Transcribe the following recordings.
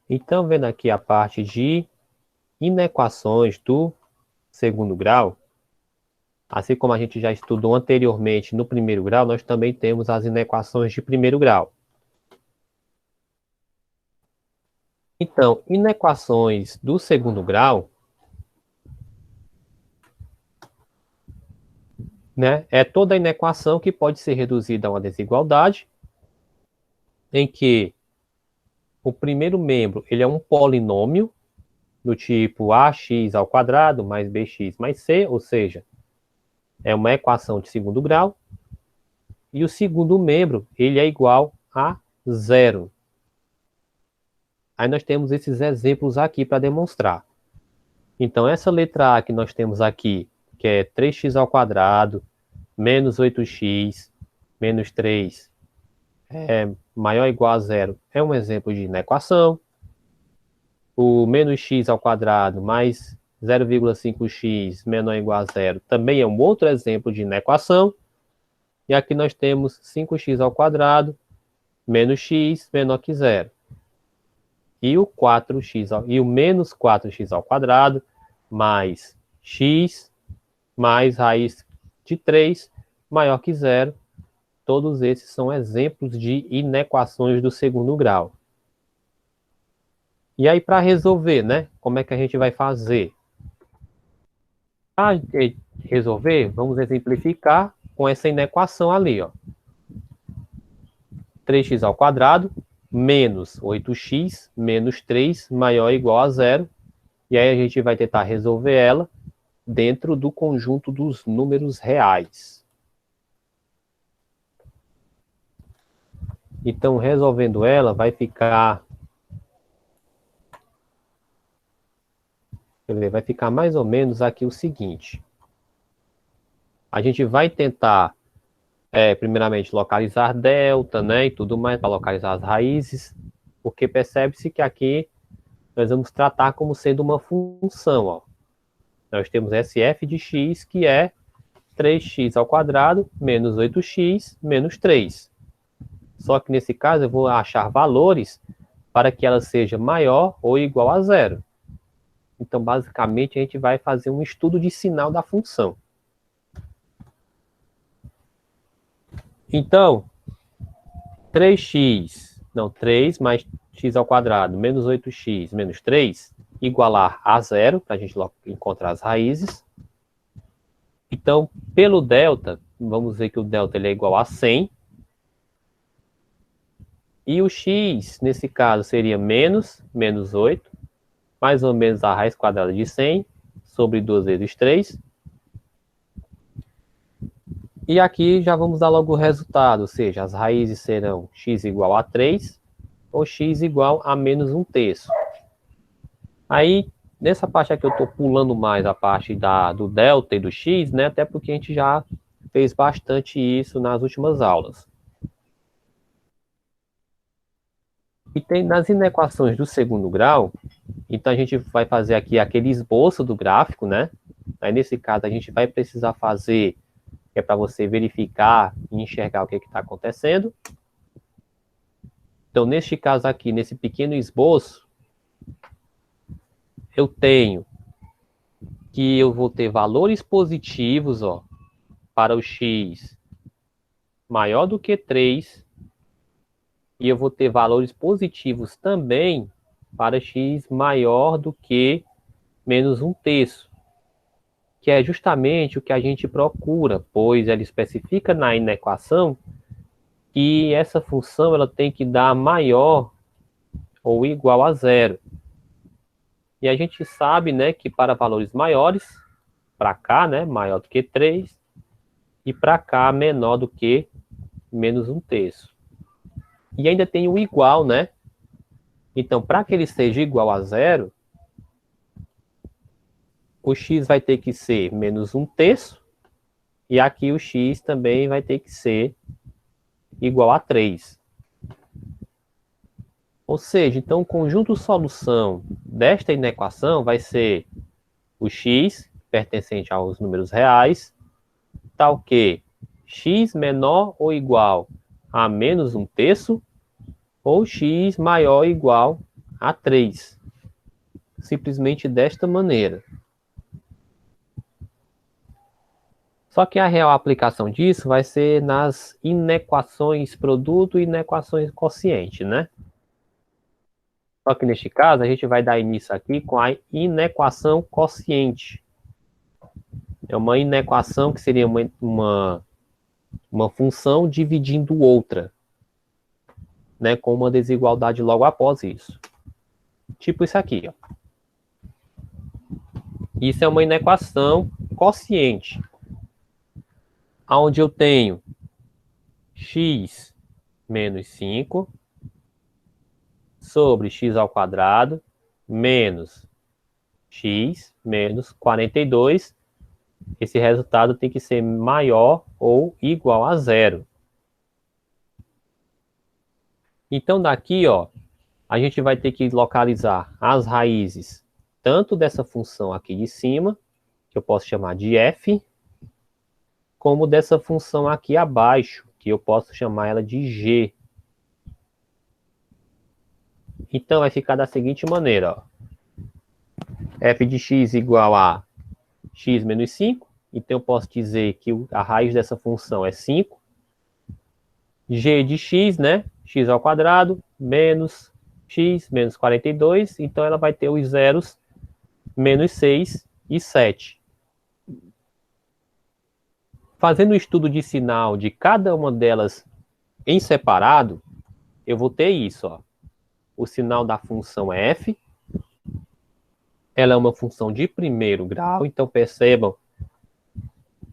Então, vendo aqui a parte de inequações do segundo grau, assim como a gente já estudou anteriormente no primeiro grau, nós também temos as inequações de primeiro grau. Então, inequações do segundo grau, né, é toda inequação que pode ser reduzida a uma desigualdade, em que o primeiro membro ele é um polinômio, do tipo ax ao quadrado mais bx mais c, ou seja, é uma equação de segundo grau, e o segundo membro ele é igual a zero. Aí nós temos esses exemplos aqui para demonstrar. Então, essa letra A que nós temos aqui, que é 3x ao quadrado, menos 8x, menos 3, é maior ou igual a zero, é um exemplo de inequação. O menos x ao quadrado mais 0,5x menor ou igual a zero também é um outro exemplo de inequação. E aqui nós temos 5x ao quadrado menos x menor que zero. E o 4x e o menos 4x ao quadrado mais x mais raiz de 3 maior que zero. Todos esses são exemplos de inequações do segundo grau. E aí, para resolver, né? Como é que a gente vai fazer? Para resolver, vamos exemplificar com essa inequação ali, ó. 3x ao quadrado menos 8x menos 3 maior ou igual a zero. E aí a gente vai tentar resolver ela dentro do conjunto dos números reais. Então, resolvendo ela, vai ficar mais ou menos aqui o seguinte. A gente vai tentar, primeiramente, localizar delta, né, e tudo mais, para localizar as raízes, porque percebe-se que aqui nós vamos tratar como sendo uma função, ó. Nós temos SF de x, que é 3x ao quadrado menos 8x menos 3. Só que nesse caso eu vou achar valores para que ela seja maior ou igual a zero. Então, basicamente, a gente vai fazer um estudo de sinal da função. Então, 3 mais x ao quadrado menos 8x menos 3 igualar a zero, para a gente encontrar as raízes. Então, pelo delta, vamos ver que o delta ele é igual a 100. E o x, nesse caso, seria menos 8, mais ou menos a raiz quadrada de 100, sobre 2 vezes 3. E aqui já vamos dar logo o resultado, ou seja, as raízes serão x igual a 3 ou x igual a menos 1/3. Aí, nessa parte aqui eu estou pulando mais a parte do delta e do x, né? Até porque a gente já fez bastante isso nas últimas aulas. E tem nas inequações do segundo grau, então a gente vai fazer aqui aquele esboço do gráfico, né? Aí nesse caso a gente vai precisar fazer, que é para você verificar e enxergar o que está acontecendo. Então, neste caso aqui, nesse pequeno esboço, eu tenho que eu vou ter valores positivos, ó, para o x maior do que 3, e eu vou ter valores positivos também para x maior do que menos 1/3, que é justamente o que a gente procura, pois ela especifica na inequação que essa função ela tem que dar maior ou igual a zero. E a gente sabe, né, que para valores maiores, para cá, né, maior do que 3, e para cá menor do que menos 1/3. E ainda tem o igual, né? Então, para que ele seja igual a zero, o x vai ter que ser menos 1/3, e aqui o x também vai ter que ser igual a 3. Ou seja, então o conjunto solução desta inequação vai ser o x, pertencente aos números reais, tal que x menor ou igual a menos 1/3, ou x maior ou igual a 3. Simplesmente desta maneira. Só que a real aplicação disso vai ser nas inequações produto e inequações quociente, né? Só que neste caso, a gente vai dar início aqui com a inequação quociente. É uma inequação que seria uma função dividindo outra, né? Com uma desigualdade logo após isso. Tipo isso aqui, ó. Isso é uma inequação quociente, onde eu tenho x menos 5 sobre x ao quadrado menos x menos 42. Esse resultado tem que ser maior ou igual a 0. Então, daqui, ó, a gente vai ter que localizar as raízes tanto dessa função aqui de cima, que eu posso chamar de f, como dessa função aqui abaixo, que eu posso chamar ela de g. Então, vai ficar da seguinte maneira, ó. F de x igual a x menos 5. Então, eu posso dizer que a raiz dessa função é 5. G de x, né? X ao quadrado menos x menos 42. Então, ela vai ter os zeros menos 6 e 7. Fazendo o estudo de sinal de cada uma delas em separado, eu vou ter isso, ó. O sinal da função é f. Ela é uma função de primeiro grau, então percebam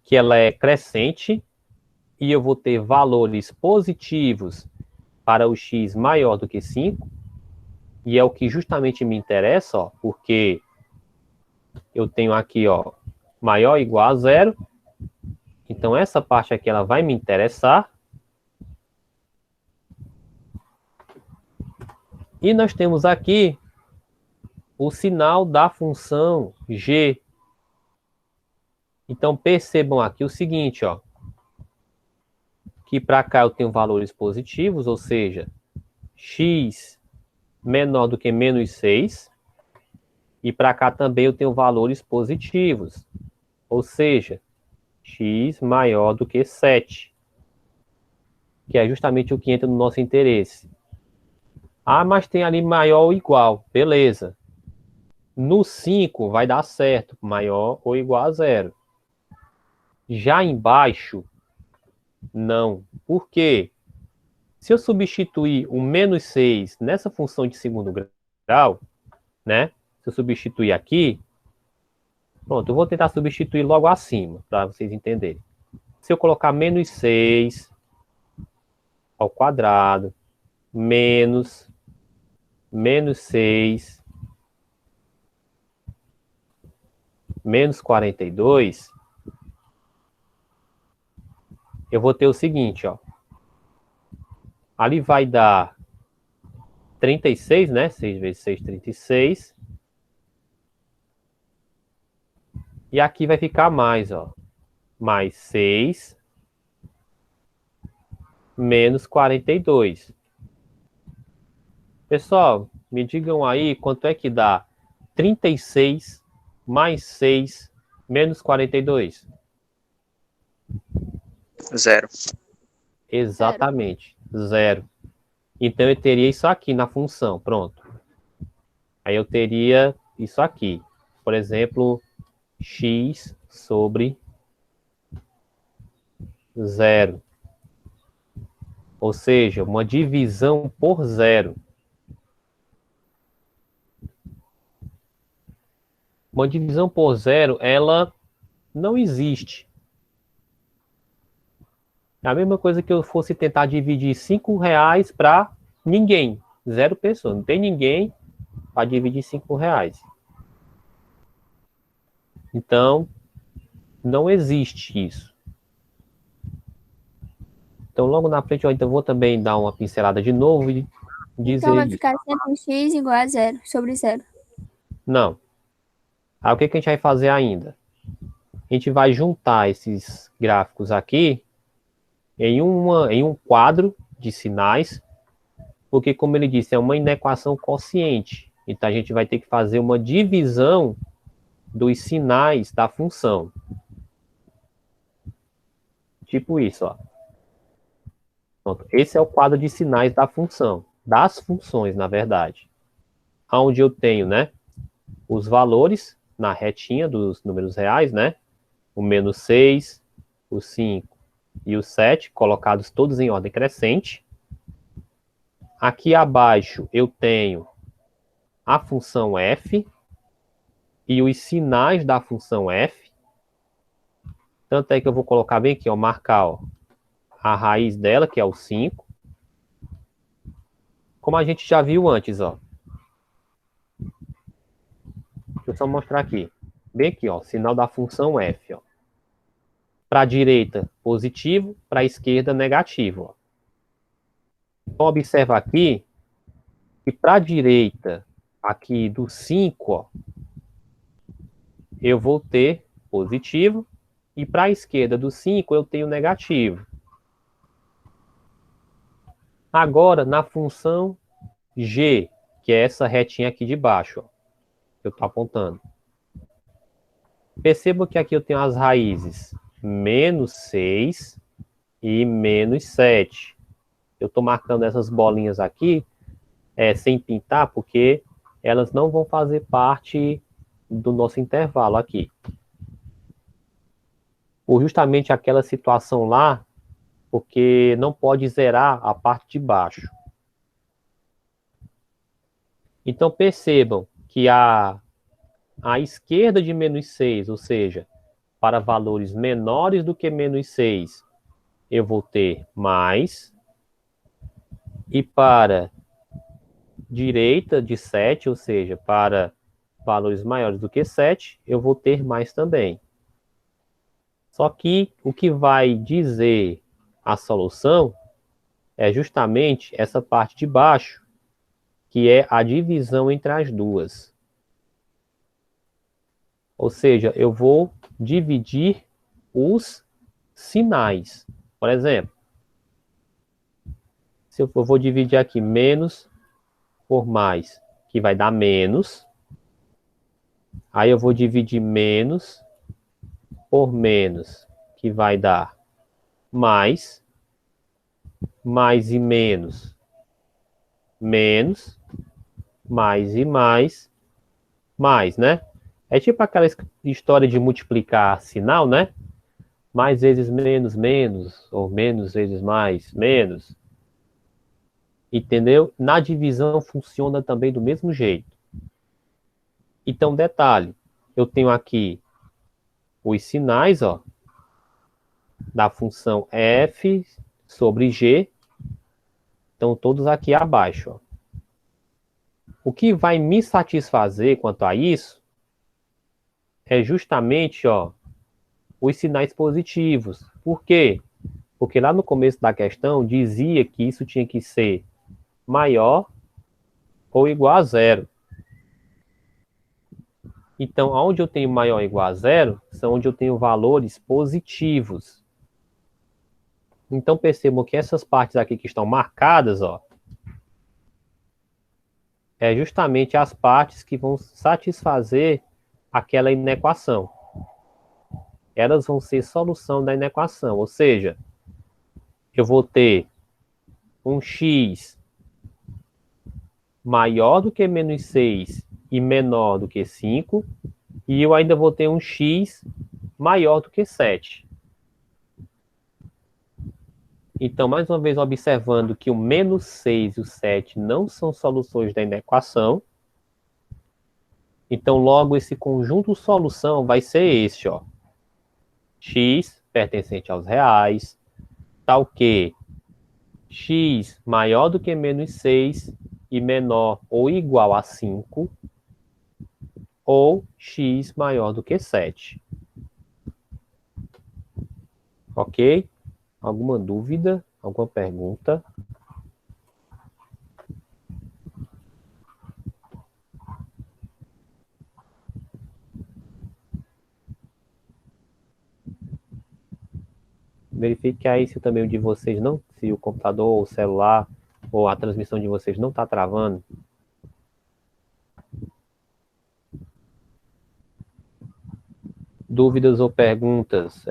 que ela é crescente e eu vou ter valores positivos para o x maior do que 5, e é o que justamente me interessa, ó, porque eu tenho aqui, ó, maior ou igual a 0, então essa parte aqui ela vai me interessar. E nós temos aqui o sinal da função g. Então percebam aqui o seguinte, ó, que para cá eu tenho valores positivos, ou seja, x menor do que menos 6, e para cá também eu tenho valores positivos, ou seja, x maior do que 7, que é justamente o que entra no nosso interesse. Ah, mas tem ali maior ou igual, beleza. No 5 vai dar certo, maior ou igual a 0. Já embaixo, não. Por quê? Se eu substituir o menos 6 nessa função de segundo grau, né? Se eu substituir aqui, pronto, eu vou tentar substituir logo acima, para vocês entenderem. Se eu colocar menos 6 ao quadrado, menos 6, menos 42, eu vou ter o seguinte, ó. Ali vai dar 36, né? 6 vezes 6, 36. E aqui vai ficar mais, ó. Mais 6 menos 42. Pessoal, me digam aí quanto é que dá 36 mais 6 menos 42. 0. Exatamente, 0. Então eu teria isso aqui na função, pronto. Aí eu teria isso aqui. Por exemplo, x sobre 0. Ou seja, uma divisão por 0. Uma divisão por 0, ela não existe. É a mesma coisa que eu fosse tentar dividir R$5 para ninguém. 0 pessoas. Não tem ninguém para dividir R$5. Então, não existe isso. Então, logo na frente, eu ainda vou também dar uma pincelada de novo e dizer Então vai isso. ficar sempre x igual a 0, sobre 0. Não. Aí o que a gente vai fazer ainda? A gente vai juntar esses gráficos aqui em um quadro de sinais, porque, como ele disse, é uma inequação quociente. Então, a gente vai ter que fazer uma divisão dos sinais da função. Tipo isso, ó. Pronto. Esse é o quadro de sinais da função. Das funções, na verdade. Onde eu tenho, né, os valores na retinha dos números reais, né? O -6, o 5 e o 7, colocados todos em ordem crescente. Aqui abaixo eu tenho a função f e os sinais da função f. Tanto é que eu vou colocar bem aqui, ó, marcar, ó, a raiz dela, que é o 5. Como a gente já viu antes, ó. Deixa eu só mostrar aqui. Bem aqui, ó, sinal da função f, ó. Para a direita, positivo, para a esquerda, negativo, ó. Então, observa aqui que para a direita, aqui do 5, ó, eu vou ter positivo, e para a esquerda do 5 eu tenho negativo. Agora, na função g, que é essa retinha aqui de baixo, ó, que eu estou apontando. Perceba que aqui eu tenho as raízes -6 e -7. Eu estou marcando essas bolinhas aqui sem pintar, porque elas não vão fazer parte do nosso intervalo aqui. Por justamente aquela situação lá, porque não pode zerar a parte de baixo. Então percebam que a esquerda de -6, ou seja, para valores menores do que -6, eu vou ter mais. E para direita de 7, ou seja, para valores maiores do que 7, eu vou ter mais também. Só que o que vai dizer a solução é justamente essa parte de baixo, que é a divisão entre as duas. Ou seja, eu vou dividir os sinais. Por exemplo, se eu vou dividir aqui menos por mais, que vai dar menos. Aí eu vou dividir menos por menos, que vai dar mais. Mais e menos, menos. Mais e mais, né? É tipo aquela história de multiplicar sinal, né? Mais vezes menos, menos. Ou menos vezes mais, menos. Entendeu? Na divisão funciona também do mesmo jeito. Então, detalhe. Eu tenho aqui os sinais, ó, da função f sobre g. Estão todos aqui abaixo, ó. O que vai me satisfazer quanto a isso é justamente, ó, os sinais positivos. Por quê? Porque lá no começo da questão dizia que isso tinha que ser maior ou igual a zero. Então, onde eu tenho maior ou igual a zero, são onde eu tenho valores positivos. Então, percebam que essas partes aqui que estão marcadas, ó, é justamente as partes que vão satisfazer aquela inequação. Elas vão ser solução da inequação, ou seja, eu vou ter um x maior do que -6 e menor do que 5, e eu ainda vou ter um x maior do que 7. Então, mais uma vez, observando que o -6 e o 7 não são soluções da inequação. Então, logo, esse conjunto solução vai ser esse, ó. X pertencente aos reais, tal que x maior do que -6 e menor ou igual a 5, ou x maior do que 7. Ok? Alguma dúvida? Alguma pergunta? Verifique aí se também o de vocês não, se o computador ou o celular Ou a transmissão de vocês não está travando? Dúvidas ou perguntas,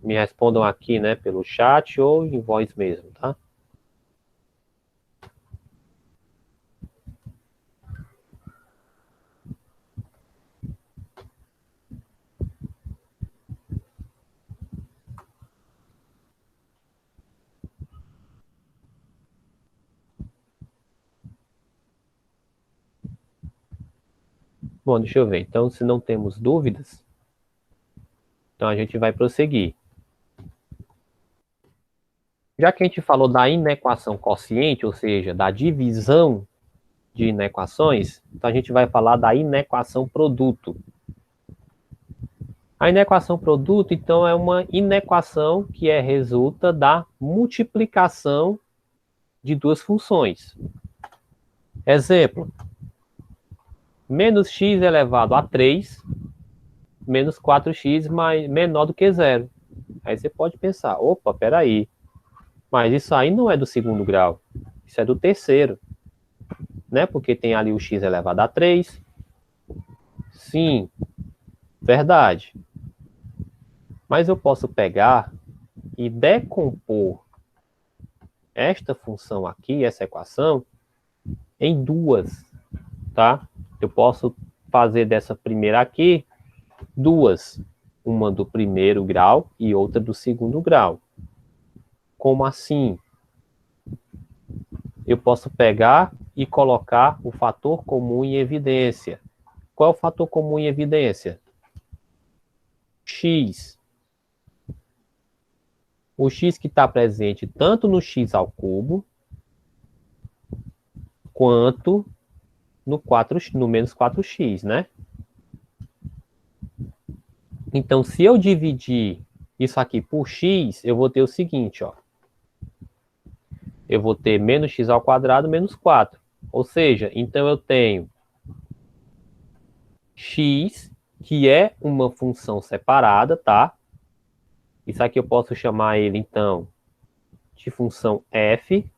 me respondam aqui, né, pelo chat ou em voz mesmo, tá? Bom, deixa eu ver. Então, se não temos dúvidas, então a gente vai prosseguir. Já que a gente falou da inequação quociente, ou seja, da divisão de inequações, então a gente vai falar da inequação produto. A inequação produto, então, é uma inequação que resulta da multiplicação de duas funções. Exemplo, menos x elevado a 3, menos 4x menor do que zero. Aí você pode pensar, opa, peraí, mas isso aí não é do segundo grau, isso é do terceiro, né? Porque tem ali o x elevado a 3. Sim, verdade. Mas eu posso pegar e decompor esta função aqui, essa equação, em duas, tá? Eu posso fazer dessa primeira aqui duas, uma do primeiro grau e outra do segundo grau. Como assim? Eu posso pegar e colocar o fator comum em evidência. Qual é o fator comum em evidência? X. O x que está presente tanto no x ao cubo, quanto no menos 4x, né? Então, se eu dividir isso aqui por x, eu vou ter o seguinte, ó. Eu vou ter menos x ao quadrado menos 4. Ou seja, então eu tenho x, que é uma função separada, tá? Isso aqui eu posso chamar ele, então, de função f.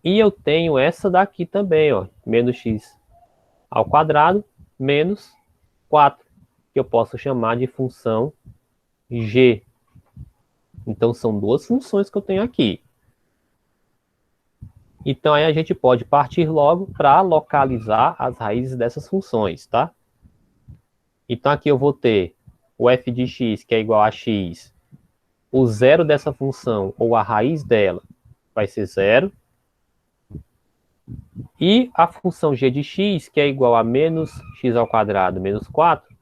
E eu tenho essa daqui também, ó, menos x ao quadrado menos 4, que eu posso chamar de função g. Então, são duas funções que eu tenho aqui. Então, aí a gente pode partir logo para localizar as raízes dessas funções, tá? Então, aqui eu vou ter o f de x, que é igual a x. O zero dessa função, ou a raiz dela, vai ser zero. E a função g de x, que é igual a menos x ao quadrado menos 4,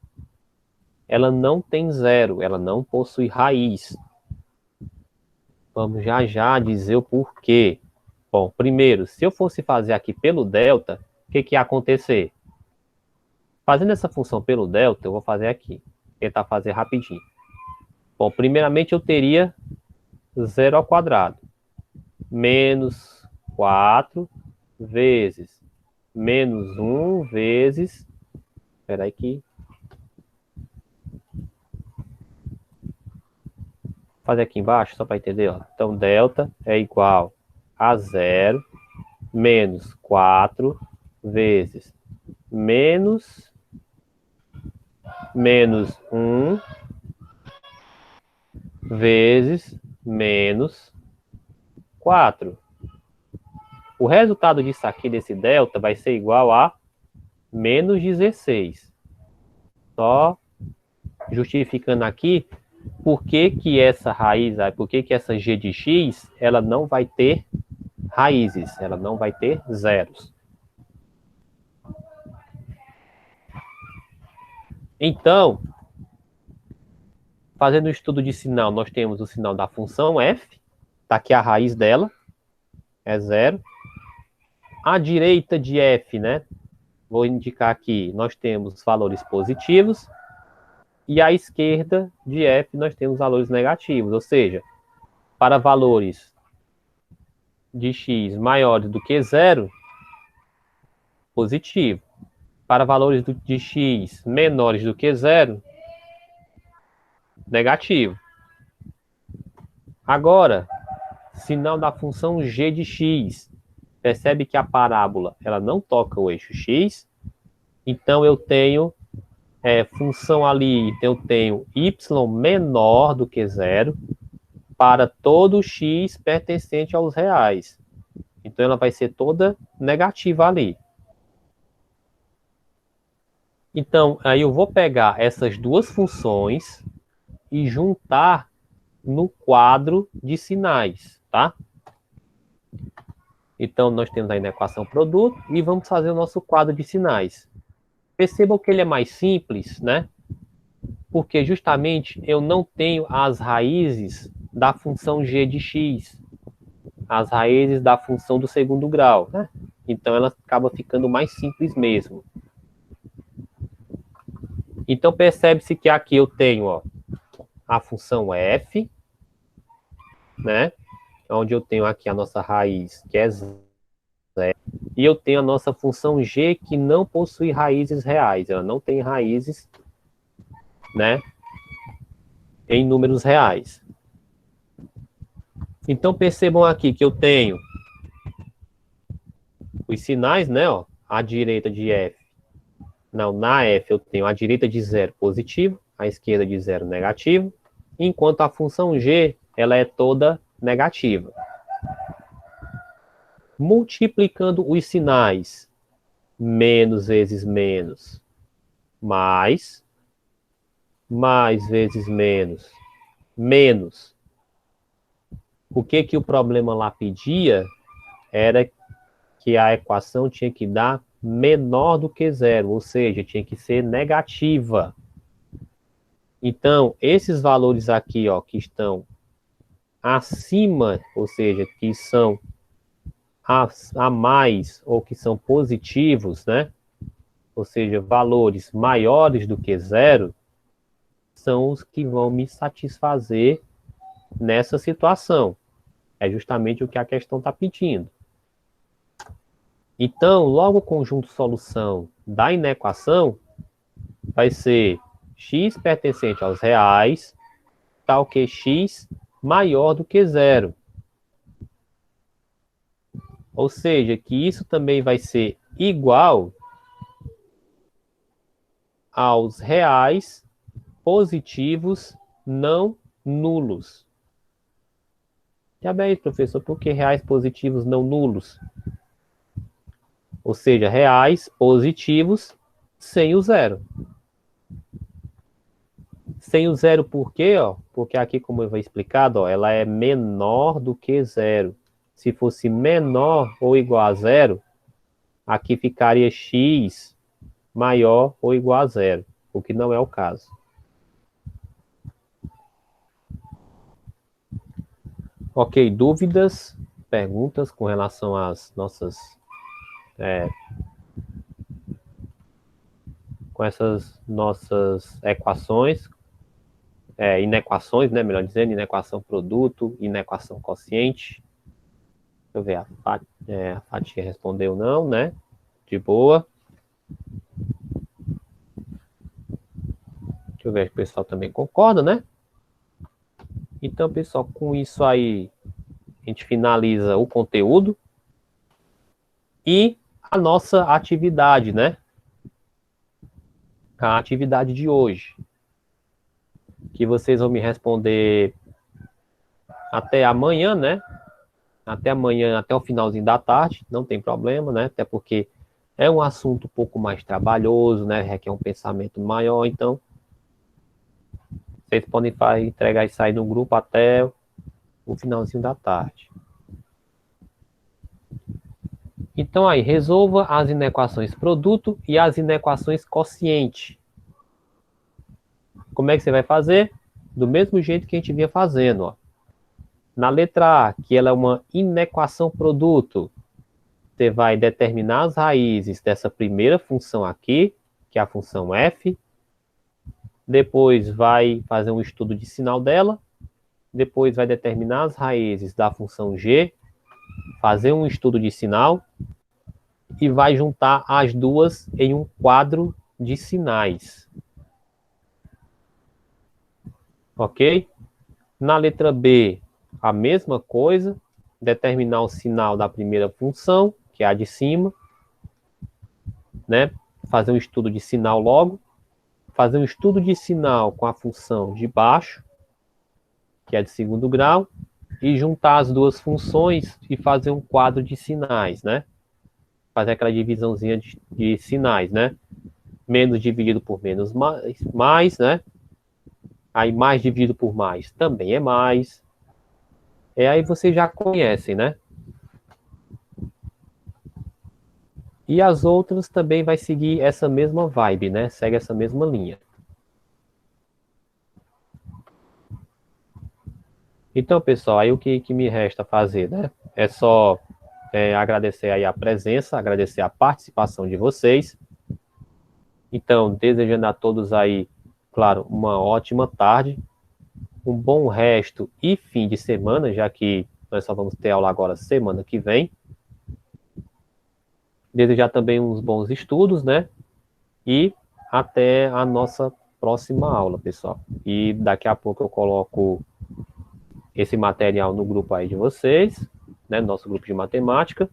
ela não tem zero, ela não possui raiz. Vamos já dizer o porquê. Bom, primeiro, se eu fosse fazer aqui pelo delta, o que ia acontecer? Fazendo essa função pelo delta, eu vou fazer aqui. Tentar fazer rapidinho. Bom, primeiramente eu teria 0 ao quadrado. Menos 4 vezes menos 1 vezes... Espera aí que... Vou fazer aqui embaixo, só para entender. Ó. Então, delta é igual a 0 menos 4 vezes menos 1 vezes menos 4. O resultado disso aqui, desse delta, vai ser igual a menos 16. Só justificando aqui por que essa raiz, por que essa g de x, ela não vai ter raízes, ela não vai ter zeros. Então, fazendo o estudo de sinal, nós temos o sinal da função f, está aqui a raiz dela, é zero. À direita de f, né, vou indicar aqui, nós temos valores positivos, e à esquerda de f nós temos valores negativos, ou seja, para valores de x maiores do que zero, positivo. Para valores de x menores do que zero, negativo. Agora, sinal da função g de x. Percebe que a parábola ela não toca o eixo x, então eu tenho função ali, então eu tenho y menor do que zero para todo x pertencente aos reais. Então ela vai ser toda negativa ali. Então, aí eu vou pegar essas duas funções e juntar no quadro de sinais, tá? Então, nós temos aí na equação produto e vamos fazer o nosso quadro de sinais. Percebam que ele é mais simples, né? Porque justamente eu não tenho as raízes da função g de x, as raízes da função do segundo grau, né? Então, ela acaba ficando mais simples mesmo. Então, percebe-se que aqui eu tenho, ó, a função f, né? Onde eu tenho aqui a nossa raiz, que é zero, e eu tenho a nossa função g, que não possui raízes reais, ela não tem raízes, né, em números reais. Então, percebam aqui que eu tenho os sinais, né, ó, à direita de f. Não, na f eu tenho à direita de zero positivo, à esquerda de zero negativo, enquanto a função g, ela é toda negativa. Multiplicando os sinais, menos vezes menos, mais vezes menos, menos. O que o problema lá pedia era que a equação tinha que dar menor do que zero, ou seja, tinha que ser negativa. Então, esses valores aqui, ó, que estão acima, ou seja, que são a mais ou que são positivos, né? Ou seja, valores maiores do que zero, são os que vão me satisfazer nessa situação. É justamente o que a questão está pedindo. Então, logo o conjunto solução da inequação vai ser x pertencente aos reais, tal que x maior do que zero. Ou seja, que isso também vai ser igual aos reais positivos não nulos. Já bem, professor, por que reais positivos não nulos? Ou seja, reais positivos sem o zero. Sem o zero por quê? Ó? Porque aqui, como eu vou explicado, ó, ela é menor do que zero. Se fosse menor ou igual a zero, aqui ficaria x maior ou igual a zero, o que não é o caso. Ok, dúvidas, perguntas com relação às nossas... com essas nossas equações, inequações, né, melhor dizendo, inequação produto, inequação quociente. Deixa eu ver, a Fatia respondeu não, né? De boa. Deixa eu ver se o pessoal também concorda, né? Então, pessoal, com isso aí, a gente finaliza o conteúdo e a nossa atividade, né? A atividade de hoje. Que vocês vão me responder até amanhã, né? Até amanhã, até o finalzinho da tarde, não tem problema, né? Até porque é um assunto um pouco mais trabalhoso, né? Requer um pensamento maior, então vocês podem entregar isso aí no grupo até o finalzinho da tarde. Então aí, resolva as inequações produto e as inequações quociente. Como é que você vai fazer? Do mesmo jeito que a gente vinha fazendo, ó. Na letra A, que ela é uma inequação produto, você vai determinar as raízes dessa primeira função aqui, que é a função f. Depois vai fazer um estudo de sinal dela. Depois vai determinar as raízes da função g, fazer um estudo de sinal e vai juntar as duas em um quadro de sinais. Ok? Na letra B, a mesma coisa, determinar o sinal da primeira função, que é a de cima, né? Fazer um estudo de sinal logo, fazer um estudo de sinal com a função de baixo, que é de segundo grau, e juntar as duas funções e fazer um quadro de sinais, né? Fazer aquela divisãozinha de sinais, né? Menos dividido por menos mais, né? Aí mais dividido por mais também é mais. Aí vocês já conhecem, né? E as outras também vai seguir essa mesma vibe, né? Segue essa mesma linha. Então, pessoal, aí o que me resta fazer, né? É só agradecer aí a presença, agradecer a participação de vocês. Então, desejando a todos aí, claro, uma ótima tarde, um bom resto e fim de semana, já que nós só vamos ter aula agora semana que vem. Desejar também uns bons estudos, né? E até a nossa próxima aula, pessoal. E daqui a pouco eu coloco esse material no grupo aí de vocês, né? Nosso grupo de matemática.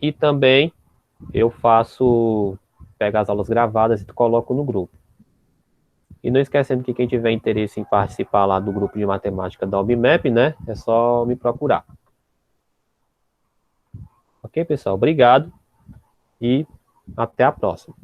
E também eu pego as aulas gravadas e coloco no grupo. E não esquecendo que quem tiver interesse em participar lá do grupo de matemática da OBMAP, né? É só me procurar. Ok, pessoal? Obrigado e até a próxima.